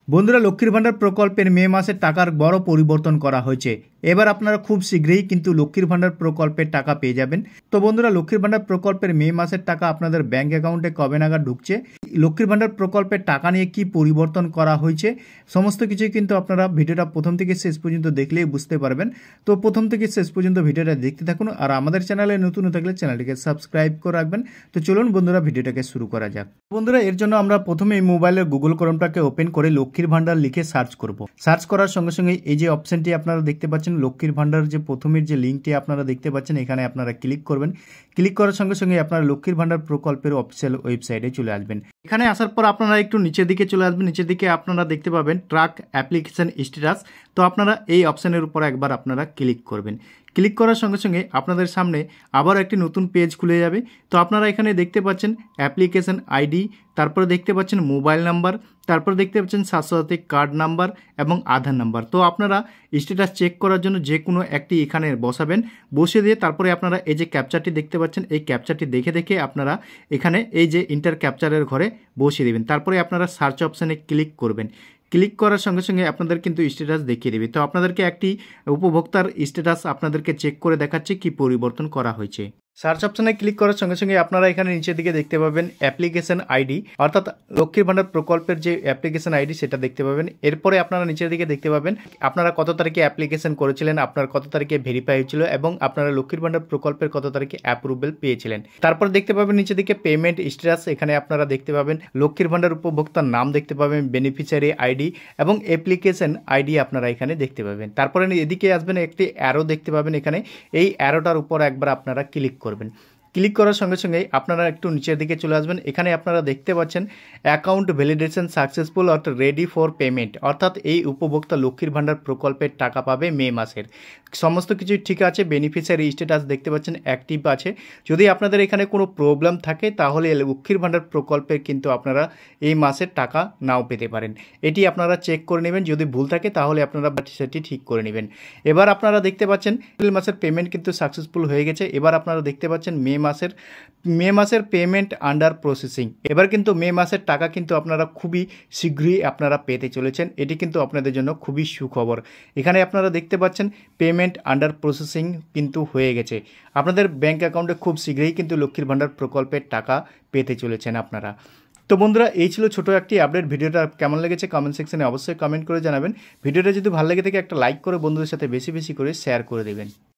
বন্ধুরা, লক্ষ্মীর ভাণ্ডার প্রকল্পের মে মাসের টাকার বড় পরিবর্তন করা হয়েছে। এবার আপনারা খুব শীঘ্রই কিন্তু লক্ষ্মীর ভাণ্ডার প্রকল্পের টাকা পেয়ে যাবেন। তো বন্ধুরা, লক্ষ্মীর ভাণ্ডার প্রকল্পের মে মাসের টাকা আপনাদের ব্যাংক অ্যাকাউন্টে কবে নাগাদ ঢুকছে, লক্ষ্মীর ভাণ্ডার প্রকল্পের টাকা নিয়ে কি পরিবর্তন করা হয়েছে, সমস্ত কিছুই কিন্তু আপনারা ভিডিওটা প্রথম থেকে শেষ পর্যন্ত দেখলেই বুঝতে পারবেন। তো প্রথম থেকে শেষ পর্যন্ত ভিডিওটা দেখতে থাকুন, আর আমাদের চ্যানেলে নতুন থাকলে চ্যানেলটিকে সাবস্ক্রাইব করে রাখবেন। তো চলুন বন্ধুরা, ভিডিওটাকে শুরু করা যাক। বন্ধুরা, এর জন্য আমরা প্রথমে এই মোবাইলের গুগল ক্রোমটাকে ওপেন করে লক্ষ্মীর ভাণ্ডার লিখে সার্চ করব। সার্চ করার সঙ্গে সঙ্গে এই যে অপশনটি আপনারা দেখতে পাচ্ছেন, লক্ষ্মীর ভাণ্ডার যে প্রথমের যে লিঙ্কটি আপনারা দেখতে পাচ্ছেন, এখানে আপনারা ক্লিক করবেন। ক্লিক করার সঙ্গে সঙ্গে আপনারা লক্ষ্মীর ভাণ্ডার প্রকল্পের অফিসিয়াল ওয়েবসাইটে চলে আসবেন। এখানে আসার পর আপনারা একটু নিচের দিকে চলে আসবেন। নিচের দিকে আপনারা দেখতে পাবেন ট্র্যাক অ্যাপ্লিকেশন স্ট্যাটাস। তো আপনারা এই অপশনের উপর একবার আপনারা ক্লিক করবেন। ক্লিক করার সঙ্গে সঙ্গে আপনাদের সামনে আবার একটি নতুন পেজ খুলে যাবে। তো আপনারা এখানে দেখতে পাচ্ছেন অ্যাপ্লিকেশন আইডি, তারপরে দেখতে পাচ্ছেন মোবাইল নাম্বার, তারপর দেখতে পাচ্ছেন সাথে কার্ড নাম্বার এবং আধার নাম্বার। তো আপনারা স্ট্যাটাস চেক করার জন্য যে কোনো একটি এখানে বসাবেন। বসিয়ে দিয়ে তারপরে আপনারা এই যে ক্যাপচারটি দেখতে পাচ্ছেন, এই ক্যাপচারটি দেখে দেখে আপনারা এখানে এই যে ইন্টার ক্যাপচারের ঘরে বসিয়ে দেবেন। তারপরে আপনারা সার্চ অপশানে ক্লিক করবেন। ক্লিক করার সঙ্গে সঙ্গে আপনাদের কিন্তু স্ট্যাটাস দেখিয়ে দেবে। তো আপনাদেরকে একটি উপভোক্তার স্ট্যাটাস আপনাদেরকে চেক করে দেখাচ্ছে কি পরিবর্তন করা হয়েছে। সার্চ অপশানে ক্লিক করার সঙ্গে সঙ্গে আপনারা এখানে নিচের দিকে দেখতে পাবেন অ্যাপ্লিকেশন আইডি, অর্থাৎ লক্ষ্মীর ভাণ্ডার প্রকল্পের যে অ্যাপ্লিকেশন আইডি সেটা দেখতে পাবেন। এরপরে আপনারা নিচের দিকে দেখতে পাবেন আপনারা কত তারিখে অ্যাপ্লিকেশন করেছিলেন, আপনার কত তারিখে ভেরিফাই হয়েছিল এবং আপনারা লক্ষ্মীর ভাণ্ডার প্রকল্পের কত তারিখে অ্যাপ্রুভেল পেয়েছিলেন। তারপর দেখতে পাবেন নিচের দিকে পেমেন্ট স্ট্যাটাস। এখানে আপনারা দেখতে পাবেন লক্ষ্মীর ভাণ্ডার উপভোক্তার নাম দেখতে পাবেন, বেনিফিশিয়ারি আইডি এবং অ্যাপ্লিকেশন আইডি আপনারা এখানে দেখতে পাবেন। তারপরে এদিকে আসবেন, একটি অ্যারো দেখতে পাবেন এখানে। এই অ্যারোটার উপর একবার আপনারা ক্লিক করবেন। ক্লিক করার সঙ্গে সঙ্গে আপনারা একটু নিচের দিকে চলে আসবেন। এখানে আপনারা দেখতে পাচ্ছেন অ্যাকাউন্ট ভ্যালিডেশন সাকসেসফুল অর্থাৎ রেডি ফর পেমেন্ট, অর্থাৎ এই উপভোক্তা লক্ষ্মীর ভাণ্ডার প্রকল্পের টাকা পাবে মে মাসের। সমস্ত কিছুই ঠিক আছে। বেনিফিশিয়ারি স্ট্যাটাস দেখতে পাচ্ছেন অ্যাক্টিভ আছে। যদি আপনাদের এখানে কোনো প্রবলেম থাকে তাহলে লক্ষ্মীর ভাণ্ডার প্রকল্পের কিন্তু আপনারা এই মাসের টাকা নাও পেতে পারেন। এটি আপনারা চেক করে নেবেন। যদি ভুল থাকে তাহলে আপনারা সেটি ঠিক করে নেবেন। এবার আপনারা দেখতে পাচ্ছেন এপ্রিল মাসের পেমেন্ট কিন্তু সাকসেসফুল হয়ে গেছে। এবার আপনারা দেখতে পাচ্ছেন মে মাসের পেমেন্ট আন্ডার প্রসেসিং। এবার কিন্তু মে মাসের টাকা কিন্তু আপনারা খুবই শীঘ্রই আপনারা পেতে চলেছেন। এটি কিন্তু আপনাদের জন্য খুবই সুখবর। এখানে আপনারা দেখতে পাচ্ছেন পেমেন্ট আন্ডার প্রসেসিং কিন্তু হয়ে গেছে। আপনাদের ব্যাঙ্ক অ্যাকাউন্টে খুব শীঘ্রই কিন্তু লক্ষ্মীর ভাণ্ডার প্রকল্পের টাকা পেতে চলেছেন আপনারা। তো বন্ধুরা, এই ছিল ছোটো একটি আপডেট। ভিডিওটা কেমন লেগেছে কমেন্ট সেকশনে অবশ্যই কমেন্ট করে জানাবেন। ভিডিওটা যদি ভালো লেগে থাকে একটা লাইক করে বন্ধুদের সাথে বেশি বেশি করে শেয়ার করে দেবেন।